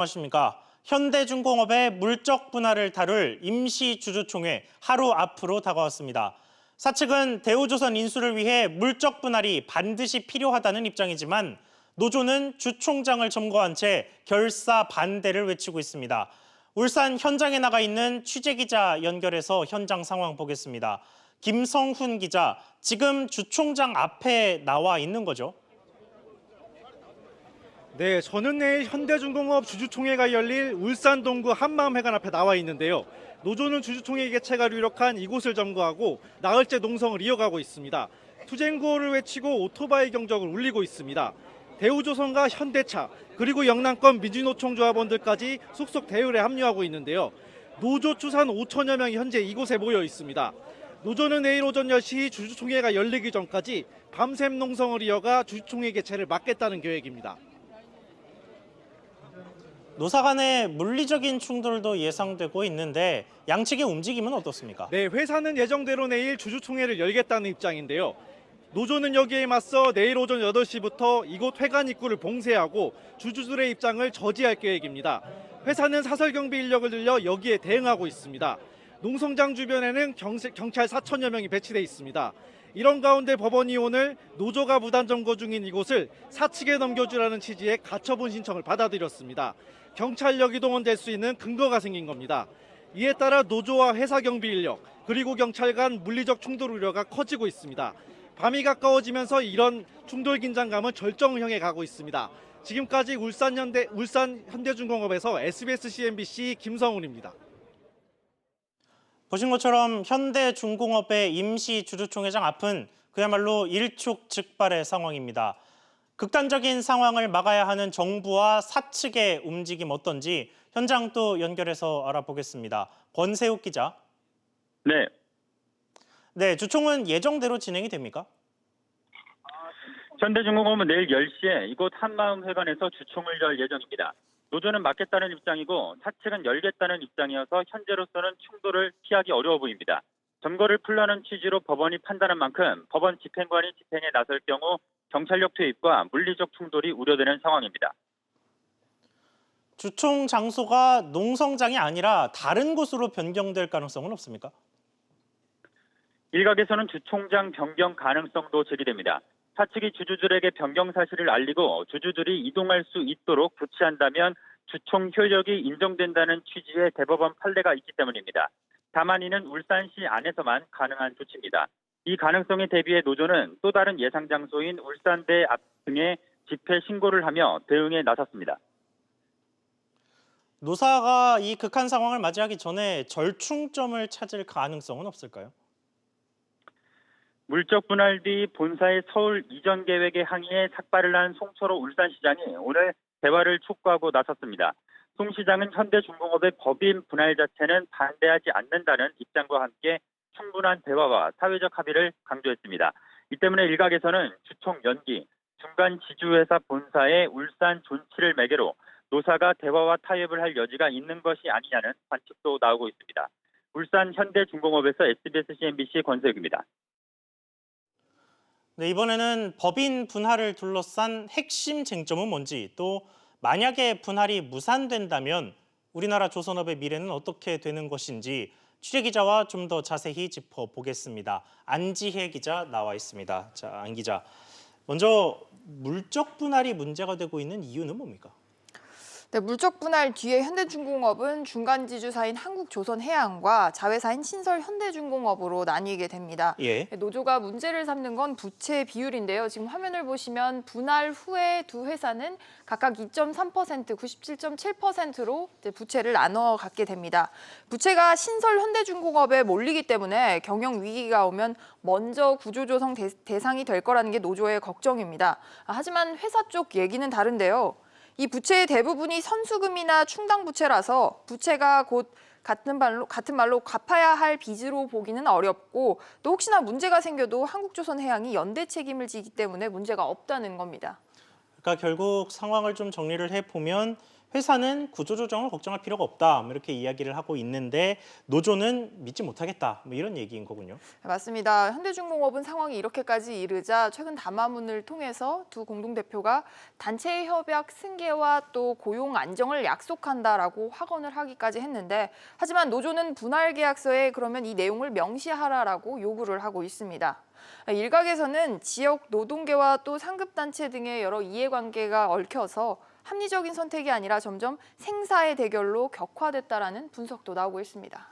안녕하십니까. 현대중공업의 물적 분할을 다룰 임시주주총회 하루 앞으로 다가왔습니다. 사측은 대우조선 인수를 위해 물적 분할이 반드시 필요하다는 입장이지만 노조는 주총장을 점거한 채 결사 반대를 외치고 있습니다. 울산 현장에 나가 있는 취재기자 연결해서 현장 상황 보겠습니다. 김성훈 기자, 지금 주총장 앞에 나와 있는 거죠? 네, 저는 내일 현대중공업 주주총회가 열릴 울산 동구 한마음회관 앞에 나와 있는데요. 노조는 주주총회 개최가 유력한 이곳을 점거하고 나흘째 농성을 이어가고 있습니다. 투쟁구호를 외치고 오토바이 경적을 울리고 있습니다. 대우조선과 현대차 그리고 영남권 민주노총 조합원들까지 속속 대열에 합류하고 있는데요. 노조 추산 5천여 명이 현재 이곳에 모여 있습니다. 노조는 내일 오전 10시 주주총회가 열리기 전까지 밤샘 농성을 이어가 주주총회 개최를 막겠다는 계획입니다. 노사 간의 물리적인 충돌도 예상되고 있는데 양측의 움직임은 어떻습니까? 네, 회사는 예정대로 내일 주주총회를 열겠다는 입장인데요. 노조는 여기에 맞서 내일 오전 8시부터 이곳 회관 입구를 봉쇄하고 주주들의 입장을 저지할 계획입니다. 회사는 사설경비 인력을 들여 여기에 대응하고 있습니다. 농성장 주변에는 경찰 4천여 명이 배치돼 있습니다. 이런 가운데 법원이 오늘 노조가 무단 점거 중인 이곳을 사측에 넘겨주라는 취지의 가처분 신청을 받아들였습니다. 경찰력 이동원될 수 있는 근거가 생긴 겁니다. 이에 따라 노조와 회사 경비 인력 그리고 경찰 간 물리적 충돌 우려가 커지고 있습니다. 밤이 가까워지면서 이런 충돌 긴장감은 절정을 향해 가고 있습니다. 지금까지 울산 현대중공업에서 SBS CNBC 김성훈입니다. 보신 것처럼 현대중공업의 임시주주총회장 앞은 그야말로 일촉즉발의 상황입니다. 극단적인 상황을 막아야 하는 정부와 사측의 움직임 어떤지 현장 또 연결해서 알아보겠습니다. 권세욱 기자. 네. 네, 주총은 예정대로 진행이 됩니까? 현대중공업은 내일 10시에 이곳 한마음회관에서 주총을 열 예정입니다. 노조는 막겠다는 입장이고 사측은 열겠다는 입장이어서 현재로서는 충돌을 피하기 어려워 보입니다. 점거를 풀라는 취지로 법원이 판단한 만큼 법원 집행관이 집행에 나설 경우 경찰력 투입과 물리적 충돌이 우려되는 상황입니다. 주총 장소가 농성장이 아니라 다른 곳으로 변경될 가능성은 없습니까? 일각에서는 주총장 변경 가능성도 제기됩니다. 사측이 주주들에게 변경 사실을 알리고 주주들이 이동할 수 있도록 조치한다면 주총 효력이 인정된다는 취지의 대법원 판례가 있기 때문입니다. 다만 이는 울산시 안에서만 가능한 조치입니다. 이 가능성에 대비해 노조는 또 다른 예상 장소인 울산대 앞 등에 집회 신고를 하며 대응에 나섰습니다. 노사가 이 극한 상황을 맞이하기 전에 절충점을 찾을 가능성은 없을까요? 물적 분할 뒤 본사의 서울 이전 계획에 항의해 삭발을 한 송철호 울산시장이 오늘 대화를 촉구하고 나섰습니다. 송 시장은 현대중공업의 법인 분할 자체는 반대하지 않는다는 입장과 함께 충분한 대화와 사회적 합의를 강조했습니다. 이 때문에 일각에서는 주총 연기, 중간 지주회사 본사의 울산 존치를 매개로 노사가 대화와 타협을 할 여지가 있는 것이 아니냐는 관측도 나오고 있습니다. 울산 현대중공업에서 SBS CNBC 권세욱입니다. 네, 이번에는 법인 분할을 둘러싼 핵심 쟁점은 뭔지, 또 만약에 분할이 무산된다면 우리나라 조선업의 미래는 어떻게 되는 것인지 취재기자와 좀 더 자세히 짚어보겠습니다. 안지혜 기자 나와 있습니다. 자, 안 기자. 먼저 물적 분할이 문제가 되고 있는 이유는 뭡니까? 네, 물적 분할 뒤에 현대중공업은 중간 지주사인 한국조선해양과 자회사인 신설현대중공업으로 나뉘게 됩니다. 예. 노조가 문제를 삼는 건 부채 비율인데요. 지금 화면을 보시면 분할 후에 두 회사는 각각 2.3%, 97.7%로 부채를 나눠 갖게 됩니다. 부채가 신설현대중공업에 몰리기 때문에 경영 위기가 오면 먼저 구조조정 대상이 될 거라는 게 노조의 걱정입니다. 하지만 회사 쪽 얘기는 다른데요. 이 부채의 대부분이 선수금이나 충당 부채라서 부채가 곧 같은 말로 갚아야 할 빚으로 보기는 어렵고 또 혹시나 문제가 생겨도 한국조선해양이 연대 책임을 지기 때문에 문제가 없다는 겁니다. 그러니까 결국 상황을 좀 정리를 해보면 회사는 구조조정을 걱정할 필요가 없다 이렇게 이야기를 하고 있는데 노조는 믿지 못하겠다 이런 얘기인 거군요. 맞습니다. 현대중공업은 상황이 이렇게까지 이르자 최근 담화문을 통해서 두 공동대표가 단체 협약 승계와 또 고용 안정을 약속한다라고 확언을 하기까지 했는데 하지만 노조는 분할 계약서에 그러면 이 내용을 명시하라라고 요구를 하고 있습니다. 일각에서는 지역 노동계와 또 상급단체 등의 여러 이해관계가 얽혀서 합리적인 선택이 아니라 점점 생사의 대결로 격화됐다라는 분석도 나오고 있습니다.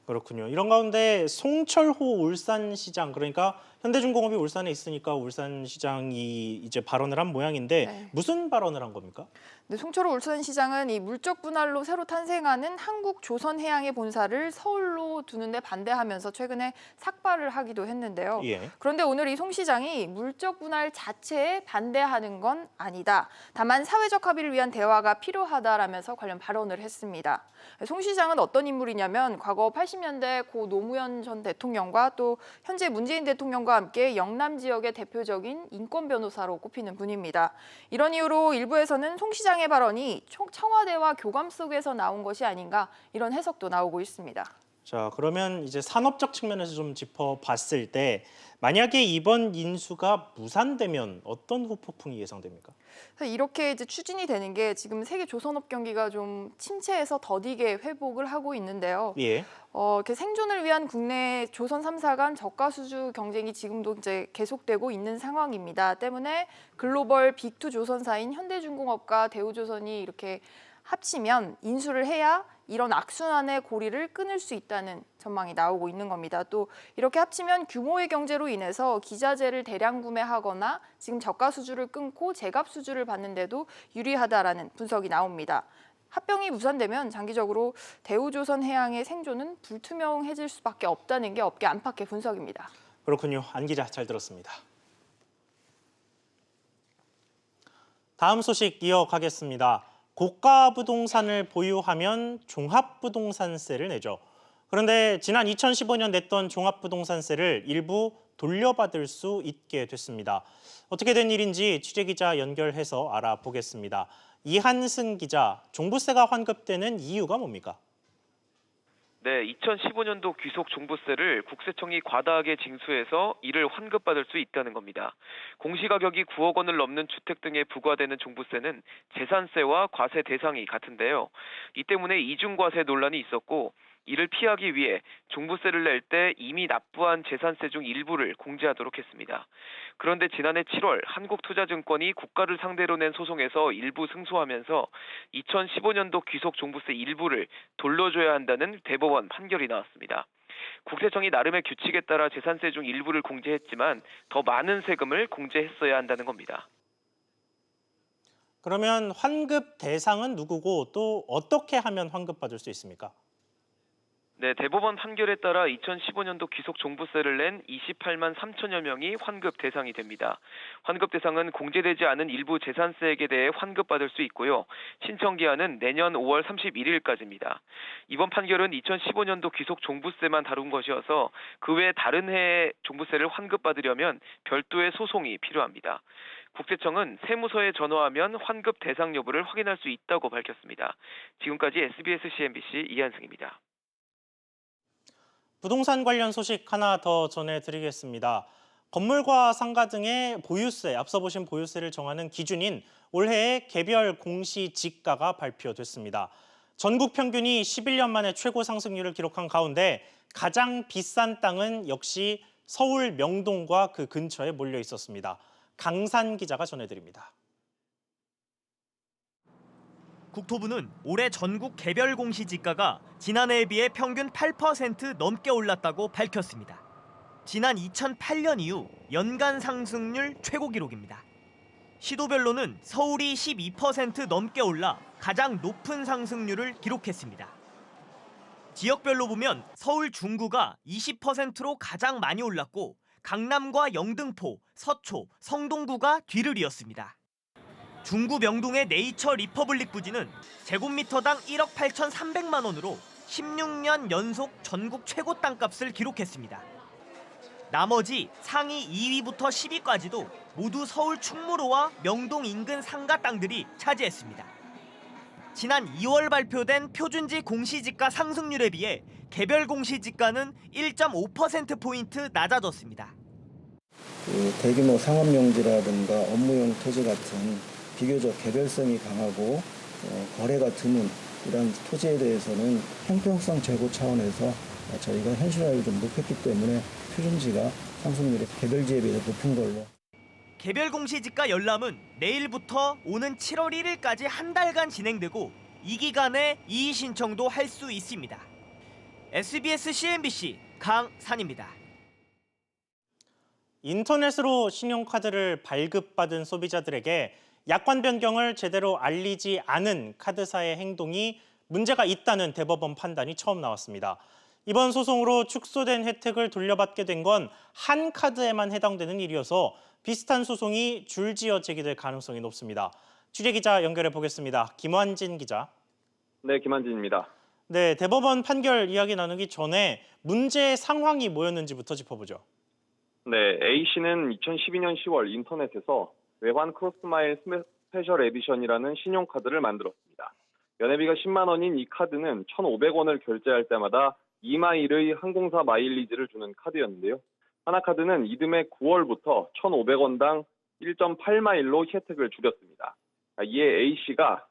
그렇군요. 이런 가운데 송철호 울산시장 그러니까 현대중공업이 울산에 있으니까 울산시장이 이제 발언을 한 모양인데 네. 무슨 발언을 한 겁니까? 네, 송철호 울산시장은 이 물적 분할로 새로 탄생하는 한국조선해양의 본사를 서울로 두는데 반대하면서 최근에 삭발을 하기도 했는데요. 예. 그런데 오늘 이 송 시장이 물적 분할 자체에 반대하는 건 아니다. 다만 사회적 합의를 위한 대화가 필요하다라면서 관련 발언을 했습니다. 송 시장은 어떤 인물이냐면 과거 80년대 고 노무현 전 대통령과 또 현재 문재인 대통령과 함께 영남 지역의 대표적인 인권 변호사로 꼽히는 분입니다. 이런 이유로 일부에서는 송 시장의 발언이 청와대와 교감 속에서 나온 것이 아닌가 이런 해석도 나오고 있습니다. 자, 그러면 이제 산업적 측면에서 좀 짚어봤을 때 만약에 이번 인수가 무산되면 어떤 후폭풍이 예상됩니까? 이렇게 이제 추진이 되는 게 지금 세계 조선업 경기가 좀 침체해서 더디게 회복을 하고 있는데요. 예. 이렇게 생존을 위한 국내 조선 3사 간 저가 수주 경쟁이 지금도 이제 계속되고 있는 상황입니다. 때문에 글로벌 빅2 조선사인 현대중공업과 대우조선이 이렇게 합치면 인수를 해야 이런 악순환의 고리를 끊을 수 있다는 전망이 나오고 있는 겁니다. 또 이렇게 합치면 규모의 경제로 인해서 기자재를 대량 구매하거나 지금 저가 수주를 끊고 제값 수주를 받는데도 유리하다라는 분석이 나옵니다. 합병이 무산되면 장기적으로 대우조선해양의 생존은 불투명해질 수밖에 없다는 게 업계 안팎의 분석입니다. 그렇군요. 안 기자 잘 들었습니다. 다음 소식 이어가겠습니다. 고가 부동산을 보유하면 종합부동산세를 내죠. 그런데 지난 2015년 냈던 종합부동산세를 일부 돌려받을 수 있게 됐습니다. 어떻게 된 일인지 취재기자 연결해서 알아보겠습니다. 이한승 기자, 종부세가 환급되는 이유가 뭡니까? 네, 2015년도 귀속 종부세를 국세청이 과다하게 징수해서 이를 환급받을 수 있다는 겁니다. 공시가격이 9억 원을 넘는 주택 등에 부과되는 종부세는 재산세와 과세 대상이 같은데요. 이 때문에 이중과세 논란이 있었고 이를 피하기 위해 종부세를 낼 때 이미 납부한 재산세 중 일부를 공제하도록 했습니다. 그런데 지난해 7월 한국투자증권이 국가를 상대로 낸 소송에서 일부 승소하면서 2015년도 귀속 종부세 일부를 돌려줘야 한다는 대법원 판결이 나왔습니다. 국세청이 나름의 규칙에 따라 재산세 중 일부를 공제했지만 더 많은 세금을 공제했어야 한다는 겁니다. 그러면 환급 대상은 누구고 또 어떻게 하면 환급받을 수 있습니까? 네, 대법원 판결에 따라 2015년도 귀속 종부세를 낸 28만 3천여 명이 환급 대상이 됩니다. 환급 대상은 공제되지 않은 일부 재산세액에 대해 환급받을 수 있고요. 신청 기한은 내년 5월 31일까지입니다. 이번 판결은 2015년도 귀속 종부세만 다룬 것이어서 그 외 다른 해에 종부세를 환급받으려면 별도의 소송이 필요합니다. 국세청은 세무서에 전화하면 환급 대상 여부를 확인할 수 있다고 밝혔습니다. 지금까지 SBS CNBC 이한승입니다. 부동산 관련 소식 하나 더 전해드리겠습니다. 건물과 상가 등의 보유세, 앞서 보신 보유세를 정하는 기준인 올해의 개별 공시지가가 발표됐습니다. 전국 평균이 11년 만에 최고 상승률을 기록한 가운데 가장 비싼 땅은 역시 서울 명동과 그 근처에 몰려 있었습니다. 강산 기자가 전해드립니다. 국토부는 올해 전국 개별 공시지가가 지난해에 비해 평균 8% 넘게 올랐다고 밝혔습니다. 지난 2008년 이후 연간 상승률 최고 기록입니다. 시도별로는 서울이 12% 넘게 올라 가장 높은 상승률을 기록했습니다. 지역별로 보면 서울 중구가 20%로 가장 많이 올랐고 강남과 영등포, 서초, 성동구가 뒤를 이었습니다. 중구 명동의 네이처 리퍼블릭 부지는 제곱미터당 1억 8,300만 원으로 16년 연속 전국 최고 땅값을 기록했습니다. 나머지 상위 2위부터 10위까지도 모두 서울 충무로와 명동 인근 상가 땅들이 차지했습니다. 지난 2월 발표된 표준지 공시지가 상승률에 비해 개별 공시지가는 1.5%포인트 낮아졌습니다. 대규모 상업용지라든가 업무용 토지 같은 비교적 개별성이 강하고 거래가 드문 이런 토지에 대해서는 형평성 제고 차원에서 저희가 현실화를 좀 높였기 때문에 표준지가 상승률이 개별지에 비해서 높은 걸로. 개별 공시지가 열람은 내일부터 오는 7월 1일까지 한 달간 진행되고 이 기간에 이의 신청도 할 수 있습니다. SBS CNBC 강산입니다. 인터넷으로 신용카드를 발급받은 소비자들에게 약관 변경을 제대로 알리지 않은 카드사의 행동이 문제가 있다는 대법원 판단이 처음 나왔습니다. 이번 소송으로 축소된 혜택을 돌려받게 된 건 한 카드에만 해당되는 일이어서 비슷한 소송이 줄지어 제기될 가능성이 높습니다. 취재기자 연결해 보겠습니다. 김환진 기자. 네, 김한진입니다. 네, 대법원 판결 이야기 나누기 전에 문제의 상황이 뭐였는지부터 짚어보죠. 네, A씨는 2012년 10월 인터넷에서 외환 크로스마일 스페셜 에디션이라는 신용카드를 만들었습니다. 연회비가 10만 원인 이 카드는 1,500원을 결제할 때마다 2마일의 항공사 마일리지를 주는 카드였는데요. 하나카드는 이듬해 9월부터 1,500원당 1.8마일로 혜택을 줄였습니다. 이에 A씨가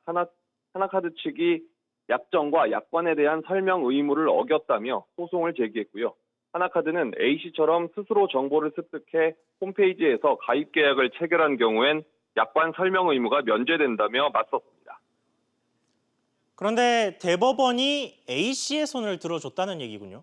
하나카드 측이 약정과 약관에 대한 설명 의무를 어겼다며 소송을 제기했고요. 하나카드는 A씨처럼 스스로 정보를 습득해 홈페이지에서 가입 계약을 체결한 경우엔 약관 설명 의무가 면제된다며 맞섰습니다. 그런데 대법원이 A씨의 손을 들어줬다는 얘기군요.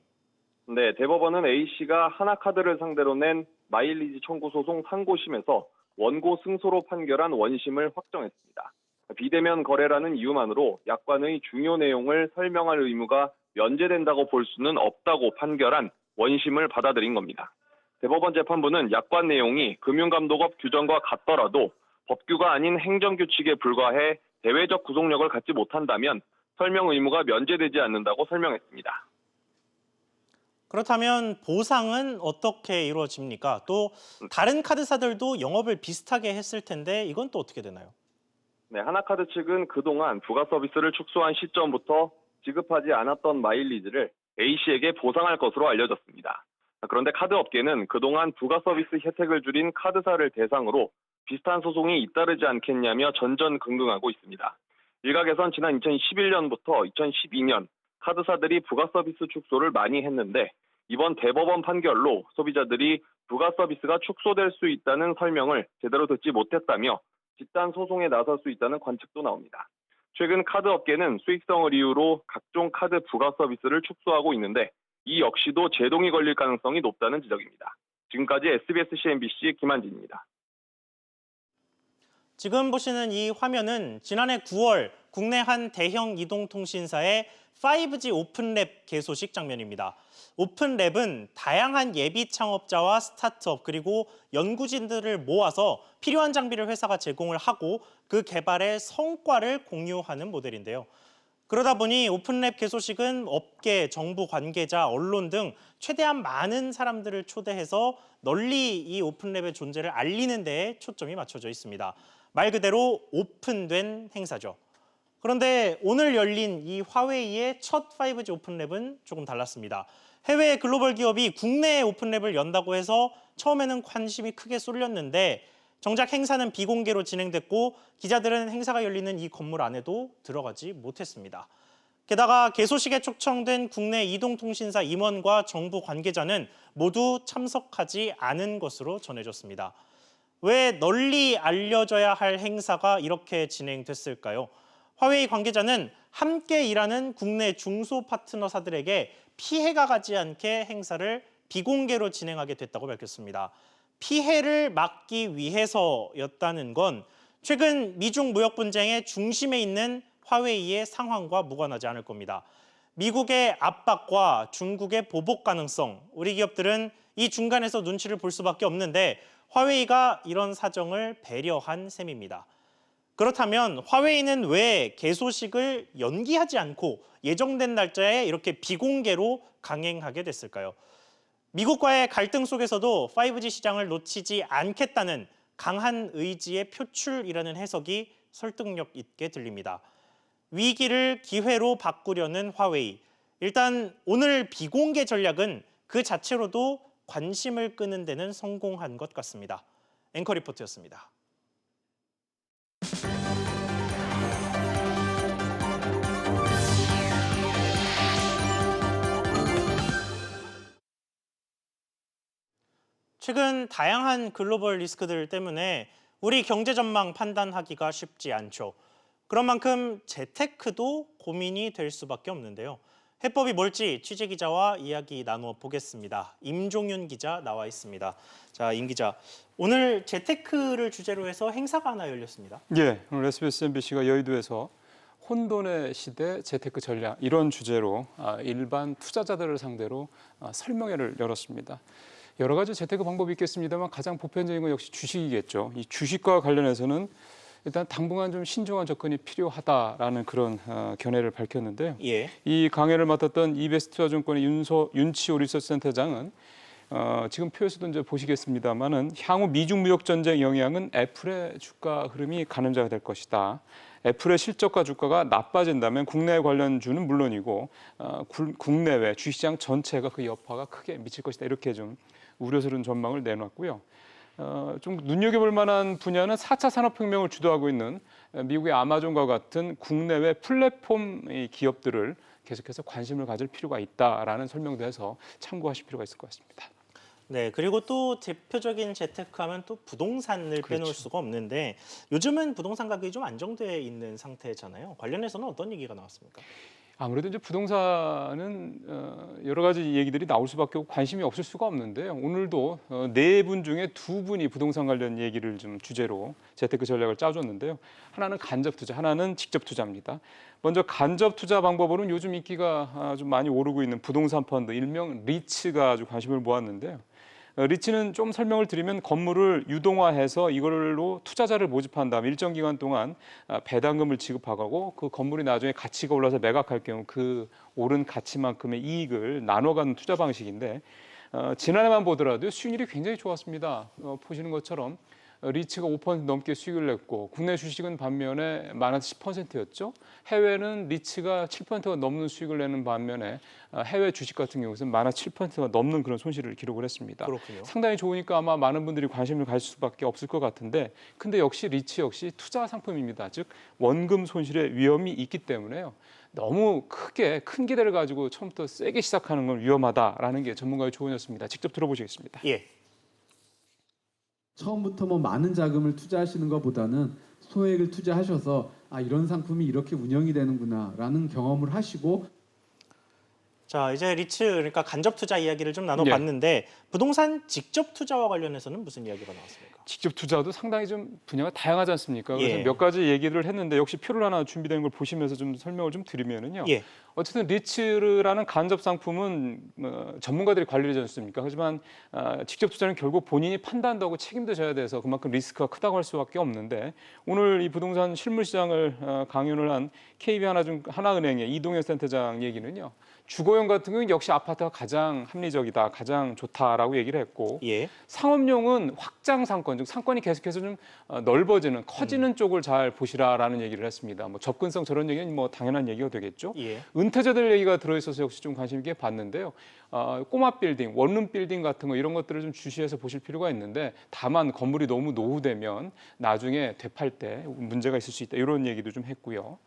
네, 대법원은 A씨가 하나카드를 상대로 낸 마일리지 청구 소송 상고심에서 원고 승소로 판결한 원심을 확정했습니다. 비대면 거래라는 이유만으로 약관의 중요 내용을 설명할 의무가 면제된다고 볼 수는 없다고 판결한 원심을 받아들인 겁니다. 대법원 재판부는 약관 내용이 금융감독업 규정과 같더라도 법규가 아닌 행정규칙에 불과해 대외적 구속력을 갖지 못한다면 설명 의무가 면제되지 않는다고 설명했습니다. 그렇다면 보상은 어떻게 이루어집니까? 또 다른 카드사들도 영업을 비슷하게 했을 텐데 이건 또 어떻게 되나요? 네, 하나카드 측은 그동안 부가 서비스를 축소한 시점부터 지급하지 않았던 마일리지를 A씨에게 보상할 것으로 알려졌습니다. 그런데 카드 업계는 그동안 부가 서비스 혜택을 줄인 카드사를 대상으로 비슷한 소송이 잇따르지 않겠냐며 전전긍긍하고 있습니다. 일각에선 지난 2011년부터 2012년 카드사들이 부가 서비스 축소를 많이 했는데 이번 대법원 판결로 소비자들이 부가 서비스가 축소될 수 있다는 설명을 제대로 듣지 못했다며 집단 소송에 나설 수 있다는 관측도 나옵니다. 최근 카드 업계는 수익성을 이유로 각종 카드 부가 서비스를 축소하고 있는데 이 역시도 제동이 걸릴 가능성이 높다는 지적입니다. 지금까지 SBS CNBC 김한진입니다. 지금 보시는 이 화면은 지난해 9월 국내 한 대형 이동통신사의 5G 오픈랩 개소식 장면입니다. 오픈랩은 다양한 예비 창업자와 스타트업 그리고 연구진들을 모아서 필요한 장비를 회사가 제공을 하고 그 개발의 성과를 공유하는 모델인데요. 그러다 보니 오픈랩 개소식은 업계, 정부 관계자, 언론 등 최대한 많은 사람들을 초대해서 널리 이 오픈랩의 존재를 알리는 데에 초점이 맞춰져 있습니다. 말 그대로 오픈된 행사죠. 그런데 오늘 열린 이 화웨이의 첫 5G 오픈랩은 조금 달랐습니다. 해외 글로벌 기업이 국내에 오픈랩을 연다고 해서 처음에는 관심이 크게 쏠렸는데 정작 행사는 비공개로 진행됐고 기자들은 행사가 열리는 이 건물 안에도 들어가지 못했습니다. 게다가 개소식에 초청된 국내 이동통신사 임원과 정부 관계자는 모두 참석하지 않은 것으로 전해졌습니다. 왜 널리 알려져야 할 행사가 이렇게 진행됐을까요? 화웨이 관계자는 함께 일하는 국내 중소 파트너사들에게 피해가 가지 않게 행사를 비공개로 진행하게 됐다고 밝혔습니다. 피해를 막기 위해서였다는 건 최근 미중 무역 분쟁의 중심에 있는 화웨이의 상황과 무관하지 않을 겁니다. 미국의 압박과 중국의 보복 가능성, 우리 기업들은 이 중간에서 눈치를 볼 수밖에 없는데 화웨이가 이런 사정을 배려한 셈입니다. 그렇다면 화웨이는 왜 개소식을 연기하지 않고 예정된 날짜에 이렇게 비공개로 강행하게 됐을까요? 미국과의 갈등 속에서도 5G 시장을 놓치지 않겠다는 강한 의지의 표출이라는 해석이 설득력 있게 들립니다. 위기를 기회로 바꾸려는 화웨이. 일단 오늘 비공개 전략은 그 자체로도 관심을 끄는 데는 성공한 것 같습니다. 앵커 리포트였습니다. 최근 다양한 글로벌 리스크들 때문에 우리 경제 전망 판단하기가 쉽지 않죠. 그런 만큼 재테크도 고민이 될 수밖에 없는데요. 해법이 뭘지 취재 기자와 이야기 나누어 보겠습니다. 임종윤 기자 나와 있습니다. 자, 임 기자, 오늘 재테크를 주제로 해서 행사가 하나 열렸습니다. 예, 오늘 SBS MBC가 여의도에서 혼돈의 시대 재테크 전략 이런 주제로 일반 투자자들을 상대로 설명회를 열었습니다. 여러 가지 재테크 방법이 있겠습니다만 가장 보편적인 건 역시 주식이겠죠. 이 주식과 관련해서는 일단 당분간 좀 신중한 접근이 필요하다라는 그런 견해를 밝혔는데요. 예. 이 강연을 맡았던 이베스트투자증권의 윤치호 리서치센터장은 지금 표에서도 이제 보시겠습니다만은 향후 미중 무역 전쟁 영향은 애플의 주가 흐름이 가늠자가 될 것이다. 애플의 실적과 주가가 나빠진다면 국내 관련주는 물론이고 국내외 주식시장 전체가 그 여파가 크게 미칠 것이다. 이렇게 좀 우려스러운 전망을 내놨고요. 좀 눈여겨볼 만한 분야는 4차 산업혁명을 주도하고 있는 미국의 아마존과 같은 국내외 플랫폼 기업들을 계속해서 관심을 가질 필요가 있다라는 설명도 해서 참고하실 필요가 있을 것 같습니다. 네, 그리고 또 대표적인 재테크하면 또 부동산을 빼놓을 수가 없는데 요즘은 부동산 가격이 좀 안정돼 있는 상태잖아요. 관련해서는 어떤 얘기가 나왔습니까? 아무래도 이제 부동산은 여러 가지 얘기들이 나올 수밖에 없고 관심이 없을 수가 없는데요. 오늘도 4분 중에 2분이 부동산 관련 얘기를 좀 주제로 재테크 전략을 짜줬는데요. 하나는 간접 투자, 하나는 직접 투자입니다. 먼저 간접 투자 방법으로는 요즘 인기가 좀 많이 오르고 있는 부동산 펀드, 일명 리츠가 아주 관심을 모았는데요. 리츠는 좀 설명을 드리면 건물을 유동화해서 이걸로 투자자를 모집한 다음 일정 기간 동안 배당금을 지급하고 그 건물이 나중에 가치가 올라서 매각할 경우 그 오른 가치만큼의 이익을 나눠가는 투자 방식인데 지난해만 보더라도 수익률이 굉장히 좋았습니다. 보시는 것처럼 리츠가 5% 넘게 수익을 냈고 국내 주식은 반면에 마이너스 10%였죠. 해외는 리츠가 7%가 넘는 수익을 내는 반면에 해외 주식 같은 경우는 마이너스 7%가 넘는 그런 손실을 기록을 했습니다. 그렇군요. 상당히 좋으니까 아마 많은 분들이 관심을 가질 수밖에 없을 것 같은데 근데 역시 리츠 역시 투자 상품입니다. 즉 원금 손실의 위험이 있기 때문에요. 너무 큰 기대를 가지고 처음부터 세게 시작하는 건 위험하다라는 게 전문가의 조언이었습니다. 직접 들어보시겠습니다. 예. 처음부터 뭐 많은 자금을 투자하시는 것보다는 소액을 투자하셔서 이런 상품이 이렇게 운영이 되는구나라는 경험을 하시고 자, 이제 리츠 그러니까 간접 투자 이야기를 좀 나눠봤는데 부동산 직접 투자와 관련해서는 무슨 이야기가 나왔습니까? 직접 투자도 상당히 좀 분야가 다양하지 않습니까? 그래서 예. 몇 가지 얘기를 했는데 역시 표를 하나 준비된 걸 보시면서 좀 설명을 좀 드리면은요. 예. 어쨌든 리츠라는 간접 상품은 전문가들이 관리를 하지 않습니까? 하지만 직접 투자는 결국 본인이 판단도 하고 책임도 져야 돼서 그만큼 리스크가 크다고 할 수밖에 없는데 오늘 이 부동산 실물 시장을 강연을 한 KB하나은행의 이동현 센터장 얘기는요. 주거용 같은 경우는 역시 아파트가 가장 합리적이다, 가장 좋다라고 얘기를 했고 예. 상업용은 확장 상권, 즉 상권이 계속해서 좀 넓어지는, 커지는 쪽을 잘 보시라라는 얘기를 했습니다. 뭐 접근성 저런 얘기는 뭐 당연한 얘기가 되겠죠. 예. 은퇴자들 얘기가 들어있어서 역시 좀 관심 있게 봤는데요. 꼬마 빌딩, 원룸 빌딩 같은 거 이런 것들을 좀 주시해서 보실 필요가 있는데 다만 건물이 너무 노후되면 나중에 되팔 때 문제가 있을 수 있다 이런 얘기도 좀 했고요.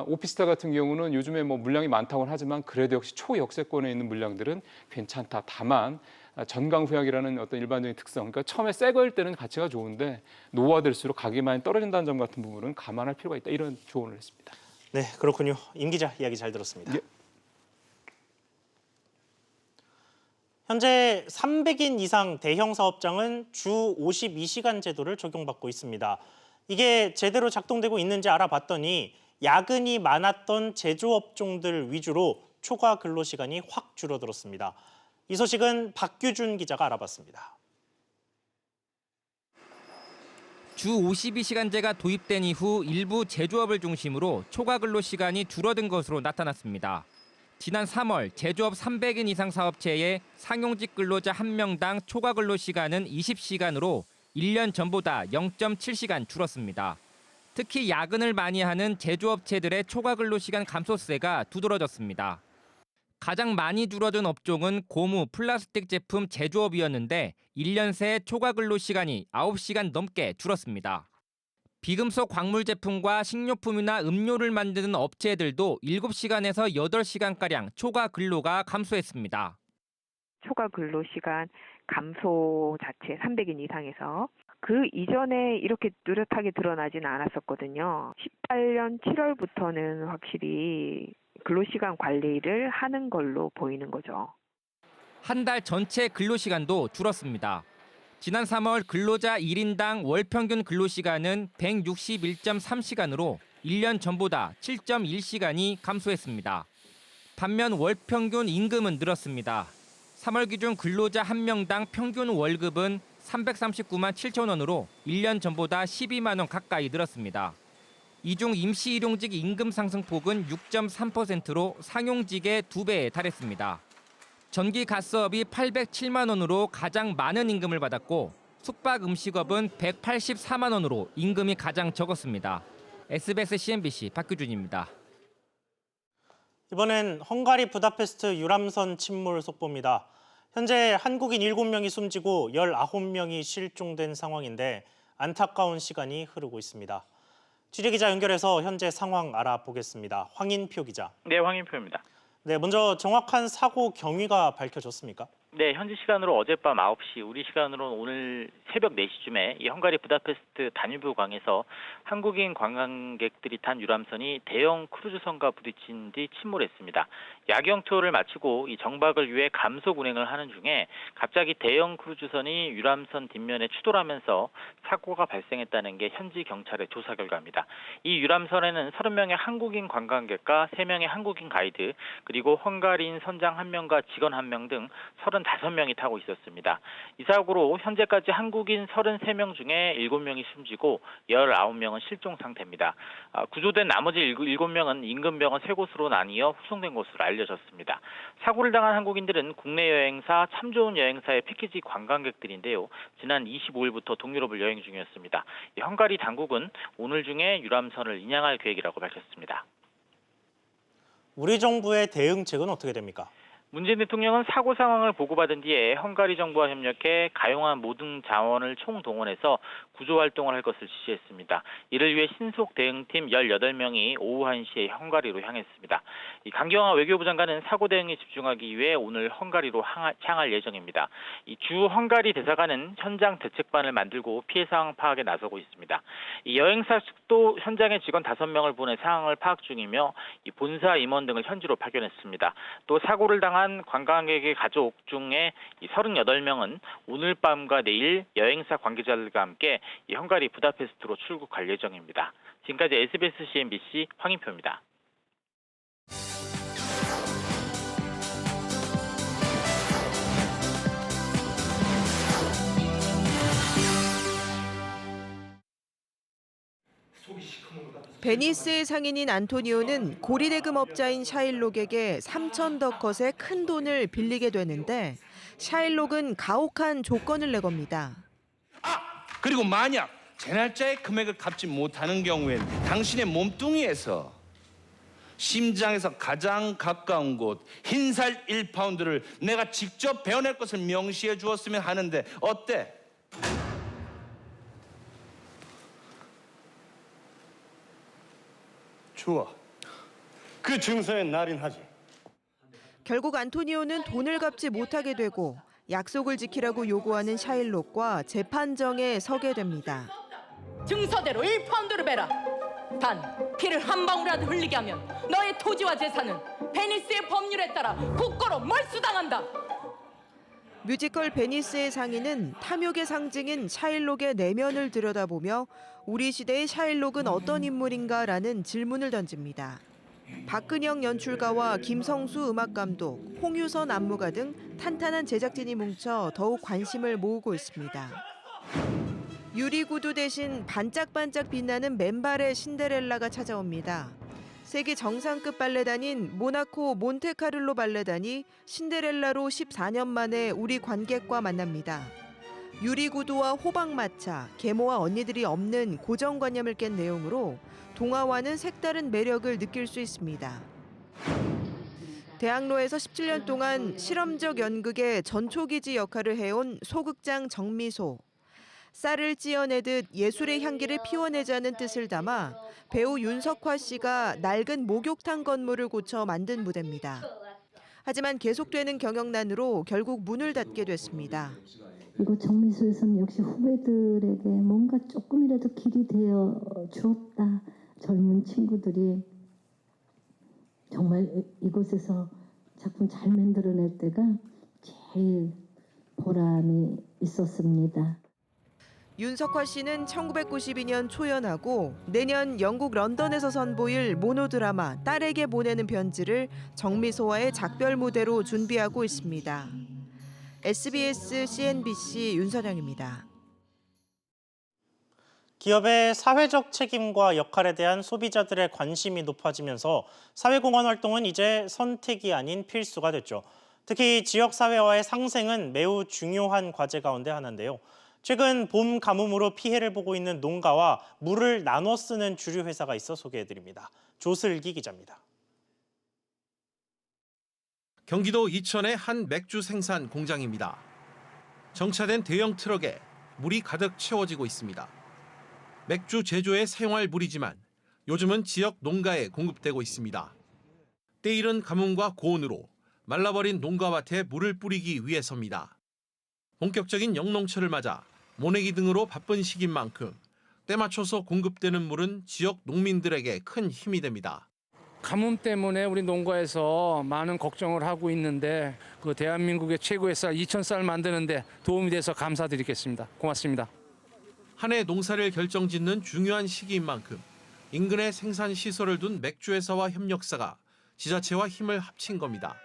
오피스텔 같은 경우는 요즘에 뭐 물량이 많다고는 하지만 그래도 역시 초역세권에 있는 물량들은 괜찮다. 다만 전강후약이라는 어떤 일반적인 특성, 그러니까 처음에 새 거일 때는 가치가 좋은데 노후화될수록 가격이 많이 떨어진다는 점 같은 부분은 감안할 필요가 있다. 이런 조언을 했습니다. 네, 그렇군요. 임 기자 이야기 잘 들었습니다. 예. 현재 300인 이상 대형 사업장은 주 52시간 제도를 적용받고 있습니다. 이게 제대로 작동되고 있는지 알아봤더니 야근이 많았던 제조업종들 위주로 초과 근로시간이 확 줄어들었습니다. 이 소식은 박규준 기자가 알아봤습니다. 주 52시간제가 도입된 이후 일부 제조업을 중심으로 초과 근로시간이 줄어든 것으로 나타났습니다. 지난 3월 제조업 300인 이상 사업체의 상용직 근로자 1명당 초과 근로시간은 20시간으로 1년 전보다 0.7시간 줄었습니다. 특히 야근을 많이 하는 제조업체들의 초과 근로시간 감소세가 두드러졌습니다. 가장 많이 줄어든 업종은 고무, 플라스틱 제품 제조업이었는데 1년 새 초과 근로시간이 9시간 넘게 줄었습니다. 비금속 광물 제품과 식료품이나 음료를 만드는 업체들도 7시간에서 8시간가량 초과 근로가 감소했습니다. 초과 근로시간 감소 자체 300인 이상에서 그 이전에 이렇게 뚜렷하게 드러나지는 않았었거든요. 18년 7월부터는 확실히 근로시간 관리를 하는 걸로 보이는 거죠. 한 달 전체 근로시간도 줄었습니다. 지난 3월 근로자 1인당 월 평균 근로시간은 161.3시간으로 1년 전보다 7.1시간이 감소했습니다. 반면 월 평균 임금은 늘었습니다. 3월 기준 근로자 1명당 평균 월급은 339만 7천 원으로 1년 전보다 12만 원 가까이 늘었습니다. 이 중 임시 일용직 임금 상승폭은 6.3%로 상용직의 2배에 달했습니다. 전기 가스업이 807만 원으로 가장 많은 임금을 받았고 숙박 음식업은 184만 원으로 임금이 가장 적었습니다. SBS CNBC 박규준입니다. 이번엔 헝가리 부다페스트 유람선 침몰 속보입니다. 현재 한국인 7명이 숨지고 19명이 실종된 상황인데 안타까운 시간이 흐르고 있습니다. 취재기자 연결해서 현재 상황 알아보겠습니다. 황인표 기자. 네, 황인표입니다. 네, 먼저 정확한 사고 경위가 밝혀졌습니까? 네, 현지 시간으로 어젯밤 9시, 우리 시간으로는 오늘 새벽 4시쯤에 이 헝가리 부다페스트 다뉴브 강에서 한국인 관광객들이 탄 유람선이 대형 크루즈선과 부딪힌 뒤 침몰했습니다. 야경 투어를 마치고 이 정박을 위해 감속 운행을 하는 중에 갑자기 대형 크루즈선이 유람선 뒷면에 추돌하면서 사고가 발생했다는 게 현지 경찰의 조사 결과입니다. 이 유람선에는 30명의 한국인 관광객과 3명의 한국인 가이드, 그리고 헝가리인 선장 1명과 직원 1명 등 35명이 타고 있었습니다. 이 사고로 현재까지 한국인 33명 중에 7명이 숨지고 19명은 실종 상태입니다. 구조된 나머지 7명은 인근 병원 3곳으로 나뉘어 후송된 것으로 알려졌습니다. 사고를 당한 한국인들은 국내 여행사 참 좋은 여행사의 패키지 관광객들인데요. 지난 25일부터 동유럽을 여행 중이었습니다. 이 헝가리 당국은 오늘 중에 유람선을 인양할 계획이라고 밝혔습니다. 우리 정부의 대응책은 어떻게 됩니까? 문재인 대통령은 사고 상황을 보고받은 뒤에 헝가리 정부와 협력해 가용한 모든 자원을 총동원해서 구조 활동을 할 것을 지시했습니다. 이를 위해 신속 대응팀 18명이 오후 1시에 헝가리로 향했습니다. 이 강경화 외교부 장관은 사고 대응에 집중하기 위해 오늘 헝가리로 향할 예정입니다. 이 주 헝가리 대사관은 현장 대책반을 만들고 피해 상황 파악에 나서고 있습니다. 이 여행사 측도 현장에 직원 5명을 보내 상황을 파악 중이며 이 본사 임원 등을 현지로 파견했습니다. 또 사고를 당한 관광객의 가족 중에 38명은 오늘 밤과 내일 여행사 관계자들과 함께 이 헝가리 부다페스트로 출국할 예정입니다. 지금까지 SBS CNBC 황인표입니다. 베니스의 상인인 안토니오는 고리대금업자인 샤일록에게 3,000더컷의 큰 돈을 빌리게 되는데 샤일록은 가혹한 조건을 내겁니다. 그리고 만약 제 날짜에 금액을 갚지 못하는 경우엔 당신의 몸뚱이에서 심장에서 가장 가까운 곳 흰살 1파운드를 내가 직접 베어낼 것을 명시해 주었으면 하는데 어때? 좋아. 그 증서엔 날인하지. 결국 안토니오는 돈을 갚지 못하게 되고 약속을 지키라고 요구하는 샤일록과 재판정에 서게 됩니다. 증서대로 1파운드를 베라. 단 피를 한 방울이라도 흘리게 하면 너의 토지와 재산은 베니스의 법률에 따라 국고로 몰수당한다. 뮤지컬 베니스의 상인은 탐욕의 상징인 샤일록의 내면을 들여다보며 우리 시대의 샤일록은 어떤 인물인가라는 질문을 던집니다. 박근영 연출가와 김성수 음악감독, 홍유선 안무가 등 탄탄한 제작진이 뭉쳐 더욱 관심을 모으고 있습니다. 유리구두 대신 반짝반짝 빛나는 맨발의 신데렐라가 찾아옵니다. 세계 정상급 발레단인 모나코 몬테카를로 발레단이 신데렐라로 14년 만에 우리 관객과 만납니다. 유리구두와 호박마차, 계모와 언니들이 없는 고정관념을 깬 내용으로 동화와는 색다른 매력을 느낄 수 있습니다. 대학로에서 17년 동안 실험적 연극의 전초기지 역할을 해온 소극장 정미소. 쌀을 찌어내듯 예술의 향기를 피워내자는 뜻을 담아 배우 윤석화 씨가 낡은 목욕탕 건물을 고쳐 만든 무대입니다. 하지만 계속되는 경영난으로 결국 문을 닫게 됐습니다. 그리고 정미소에서는 역시 후배들에게 뭔가 조금이라도 길이 되어 주었다. 젊은 친구들이 정말 이곳에서 작품 잘 만들어낼 때가 제일 보람이 있었습니다. 윤석화 씨는 1992년 초연하고 내년 영국 런던에서 선보일 모노드라마 딸에게 보내는 편지를 정미소와의 작별 무대로 준비하고 있습니다. SBS CNBC 윤선영입니다. 기업의 사회적 책임과 역할에 대한 소비자들의 관심이 높아지면서 사회공헌 활동은 이제 선택이 아닌 필수가 됐죠. 특히 지역사회와의 상생은 매우 중요한 과제 가운데 하나인데요. 최근 봄 가뭄으로 피해를 보고 있는 농가와 물을 나눠 쓰는 주류 회사가 있어 소개해드립니다. 조슬기 기자입니다. 경기도 이천의 한 맥주 생산 공장입니다. 정차된 대형 트럭에 물이 가득 채워지고 있습니다. 맥주 제조에 사용할 물이지만 요즘은 지역 농가에 공급되고 있습니다. 때이른 가뭄과 고온으로 말라버린 농가밭에 물을 뿌리기 위해서입니다. 본격적인 영농철을 맞아 모내기 등으로 바쁜 시기인 만큼 때 맞춰서 공급되는 물은 지역 농민들에게 큰 힘이 됩니다. 가뭄 때문에 우리 농가에서 많은 걱정을 하고 있는데 그 대한민국의 최고의 쌀, 이천쌀 만드는데 도움이 돼서 감사드리겠습니다. 고맙습니다. 한 해 농사를 결정짓는 중요한 시기인 만큼 인근에 생산 시설을 둔 맥주회사와 협력사가 지자체와 힘을 합친 겁니다.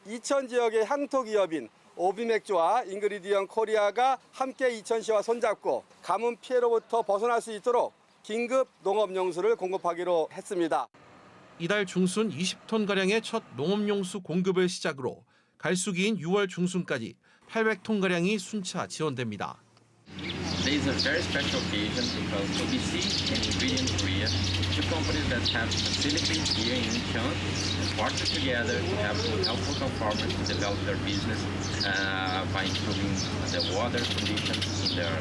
이천 지역의 향토 기업인 오비맥주와 잉그리디언 코리아가 함께 이천시와 손잡고 가뭄 피해로부터 벗어날 수 있도록 긴급 농업용수를 공급하기로 했습니다. 이달 중순 20톤가량의 첫 농업용수 공급을 시작으로 갈수기인 6월 중순까지 800톤가량이 순차 지원됩니다. This is a very special occasion because OBC and Ingredient Korea, two companies that have facilities here in Incheon, partner together to have helpful farmers to develop their business by improving the water conditions in their.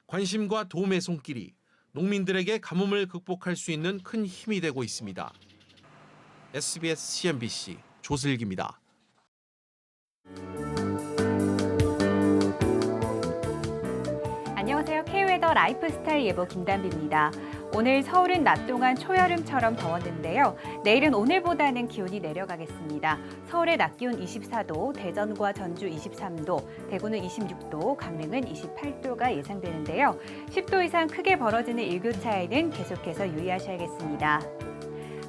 관심과 도움의 손길이 농민들에게 가뭄을 극복할 수 있는 큰 힘이 되고 있습니다. SBS CNBC 조슬기입니다. 안녕하세요. K웨더 라이프스타일 예보 김단비입니다. 오늘 서울은 낮 동안 초여름처럼 더웠는데요. 내일은 오늘보다는 기온이 내려가겠습니다. 서울의 낮 기온 24도, 대전과 전주 23도, 대구는 26도, 강릉은 28도가 예상되는데요. 10도 이상 크게 벌어지는 일교차에는 계속해서 유의하셔야겠습니다.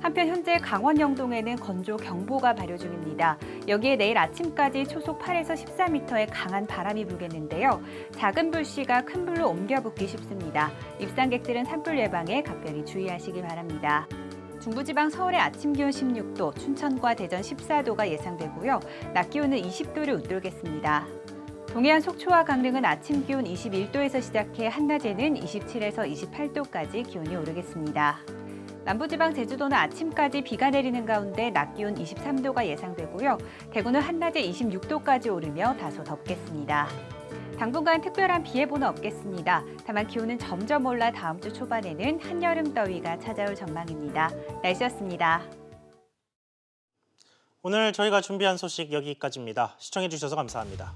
한편 현재 강원 영동에는 건조경보가 발효 중입니다. 여기에 내일 아침까지 초속 8에서 14m의 강한 바람이 불겠는데요. 작은 불씨가 큰 불로 옮겨 붙기 쉽습니다. 입상객들은 산불 예방에 각별히 주의하시기 바랍니다. 중부지방 서울의 아침 기온 16도, 춘천과 대전 14도가 예상되고요. 낮 기온은 20도를 웃돌겠습니다. 동해안 속초와 강릉은 아침 기온 21도에서 시작해 한낮에는 27에서 28도까지 기온이 오르겠습니다. 남부지방 제주도는 아침까지 비가 내리는 가운데 낮 기온 23도가 예상되고요. 대구는 한낮에 26도까지 오르며 다소 덥겠습니다. 당분간 특별한 비 예보는 없겠습니다. 다만 기온은 점점 올라 다음 주 초반에는 한여름 더위가 찾아올 전망입니다. 날씨였습니다. 오늘 저희가 준비한 소식 여기까지입니다. 시청해주셔서 감사합니다.